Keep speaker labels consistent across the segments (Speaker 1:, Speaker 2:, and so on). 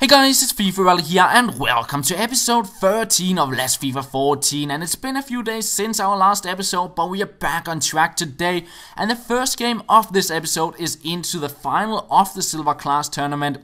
Speaker 1: Hey guys, it's FifaRalle here and welcome to episode 13 of Let's FIFA 14, and it's been a few days since our last episode, but we are back on track today, and the first game of this episode is into the final of the Silver Class tournament.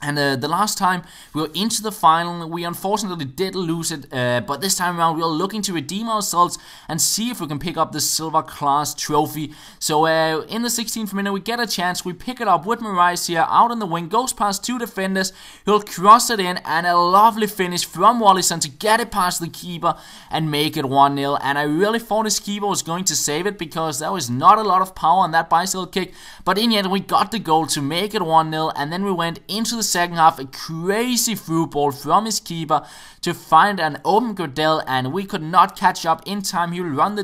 Speaker 1: And the last time we were into the final, we unfortunately did lose it, but this time around we are looking to redeem ourselves and see if we can pick up the Silver Class trophy. So in the 16th minute we get a chance, we pick it up with Marais here out on the wing, goes past two defenders, he'll cross it in, and a lovely finish from Wallison to get it past the keeper and make it 1-0. And I really thought his keeper was going to save it because there was not a lot of power on that bicycle kick, but in the end we got the goal to make it 1-0, and then we went into the second half, a crazy through ball from his keeper to find an open Gradel, and we could not catch up in time. He would run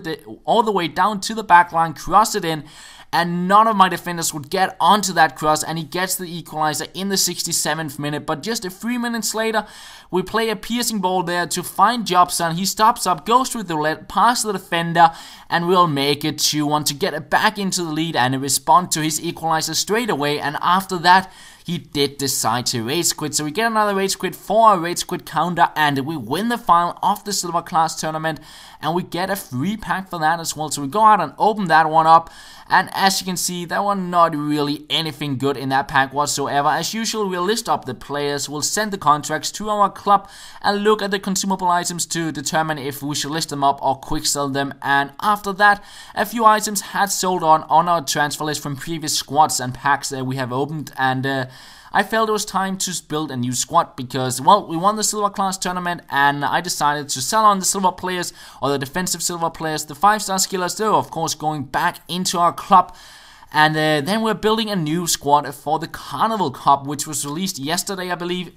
Speaker 1: all the way down to the back line, cross it in, and none of my defenders would get onto that cross, and he gets the equalizer in the 67th minute. But just 3 minutes later, we play a piercing ball there to find Jobson. He stops up, goes through the lead, past the defender, and we'll make it 2-1 to get it back into the lead and respond to his equalizer straight away. And after that, he did decide to rage quit, so we get another rage quit for a rage quit counter, and we win the final of the Silver Class tournament, and we get a free pack for that as well. So we go out and open that one up, and as you can see, there were not really anything good in that pack whatsoever. As usual, we'll list up the players, we'll send the contracts to our club, and look at the consumable items to determine if we should list them up or quick sell them. And after that, a few items had sold on our transfer list from previous squads and packs that we have opened, and I felt it was time to build a new squad because, well, we won the Silver Class tournament, and I decided to sell on the silver players, or the defensive silver players. The 5-star skillers, they're of course going back into our club. And then we're building a new squad for the Carnival Cup, which was released yesterday, I believe.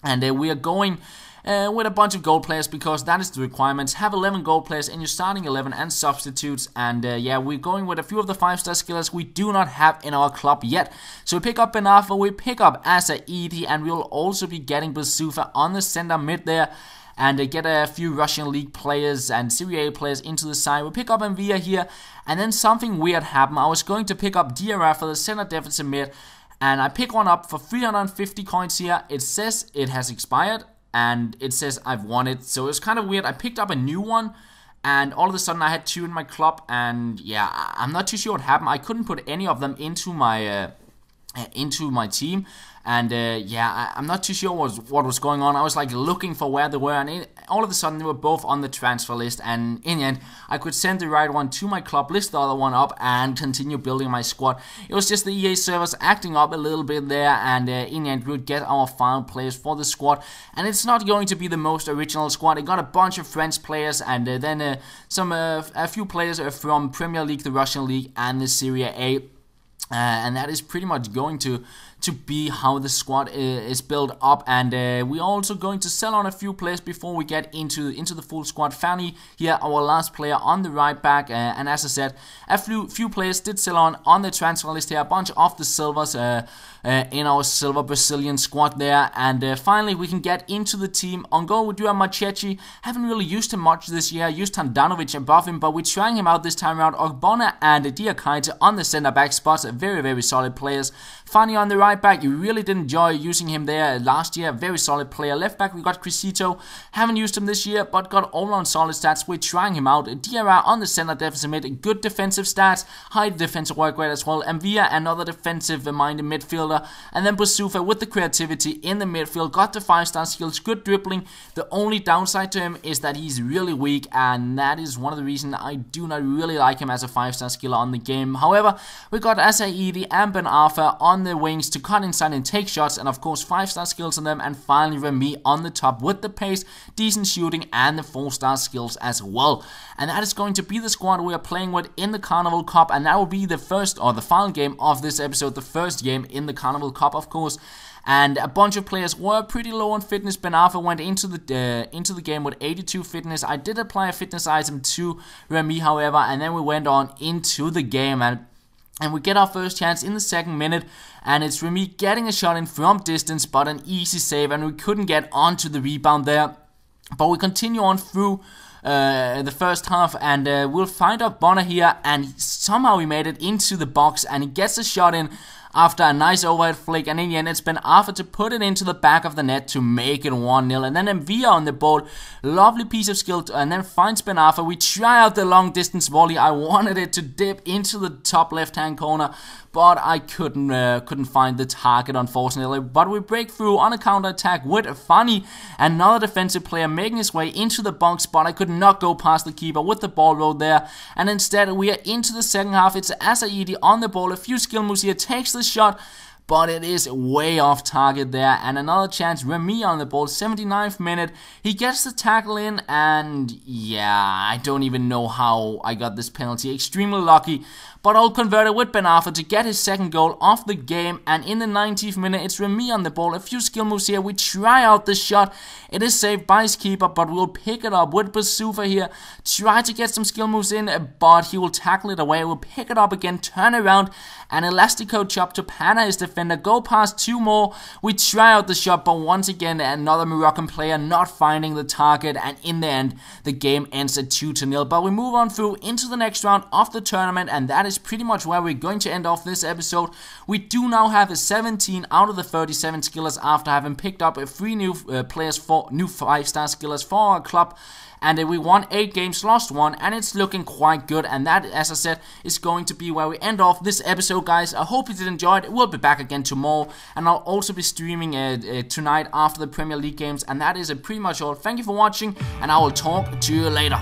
Speaker 1: And we are going with a bunch of gold players because that is the requirements. Have 11 gold players in your starting 11 and substitutes. And yeah, we're going with a few of the 5-star skillers we do not have in our club yet. So we pick up Ben Arthur, we pick up Asa Edie, and we'll also be getting Bazoofa on the center mid there. And get a few Russian League players and Serie A players into the side. We pick up Envia here, and then something weird happened. I was going to pick up DRF for the center defensive mid, and I pick one up for 350 coins here. It says it has expired, and it says I've won it, so it's kind of weird. I picked up a new one, and all of a sudden I had 2 in my club, and yeah, I'm not too sure what happened. I couldn't put any of them into my team, and yeah, I'm not too sure what was going on. I was like looking for where they were, and all of a sudden they were both on the transfer list, and in the end I could send the right one to my club, list the other one up, and continue building my squad. It was just the EA servers acting up a little bit there, and in the end we would get our final players for the squad, and it's not going to be the most original squad. It got a bunch of French players, and then a few players from Premier League, the Russian League, and the Serie A. And that is pretty much going to be how the squad is built up, and we're also going to sell on a few players before we get into the full squad. Fanny here, our last player on the right back, and as I said, a few players did sell on the transfer list here, a bunch of the silvers in our silver Brazilian squad there, and finally we can get into the team. On goal we do have Machechi. Haven't really used him much this year, used Handanovic above him, but we're trying him out this time around. Ogbonna and Diakaite on the center back spots, very, very solid players. Fanny on the right back, you really did enjoy using him there last year, very solid player. Left back we got Crisito, haven't used him this year, but got all on solid stats. We're trying him out. Diarra on the center defensive mid, good defensive stats, high defensive work rate as well. Envia, another defensive minded midfielder, and then Bazoofa with the creativity in the midfield, got the 5-star skills, good dribbling. The only downside to him is that he's really weak, and that is one of the reasons I do not really like him as a 5-star skiller on the game. However, we got Asaidi and Ben Arthur on the wings to cut inside and take shots, and of course 5-star skills on them, and finally Remy on the top with the pace, decent shooting, and the 4-star skills as well. And that is going to be the squad we are playing with in the Carnival Cup, and that will be the first or the final game of this episode, the first game in the Carnival Cup, of course. And a bunch of players were pretty low on fitness. Ben Arthur went into the game with 82 fitness. I did apply a fitness item to Remy, however, and then we went on into the game, and we get our first chance in the 2nd minute, and it's Remy getting a shot in from distance, but an easy save, and we couldn't get onto the rebound there. But we continue on through the first half, and we'll find out Bonner here, and somehow he made it into the box, and he gets a shot in. after a nice overhead flick, and in the end it's Ben Arfa to put it into the back of the net to make it 1-0. And then Mvia on the ball, lovely piece of skill, and then finds Ben Arfa. We try out the long distance volley. I wanted it to dip into the top left hand corner, but I couldn't find the target, unfortunately. But we break through on a counter attack with Fanny, another defensive player making his way into the box, but I could not go past the keeper with the ball roll there. And instead we are into the second half. It's Asaidi on the ball, a few skill moves here, takes the shot, but it is way off target there. And another chance, Remy on the ball, 79th minute. He gets the tackle in, and yeah, I don't even know how I got this penalty. Extremely lucky, but I'll convert it with Ben Arfa to get his second goal of the game. And in the 90th minute, it's Remy on the ball. A few skill moves here. We try out the shot. It is saved by his keeper, but we'll pick it up with Basufa here. Try to get some skill moves in, but he will tackle it away. We'll pick it up again, turn around, and Elastico chop to Pana, his defender. Go past two more. We try out the shot, but once again, another Moroccan player not finding the target. And in the end, the game ends at 2-0. But we move on through into the next round of the tournament, and that is pretty much where we're going to end off this episode. We do now have a 17 out of the 37 skillers after having picked up 3 new players, 4 new 5-star skillers for our club. And we won 8 games, lost 1, and it's looking quite good. And that, as I said, is going to be where we end off this episode, guys. I hope you did enjoy it. We'll be back again tomorrow, and I'll also be streaming tonight after the Premier League games. And that is pretty much all. Thank you for watching, and I will talk to you later.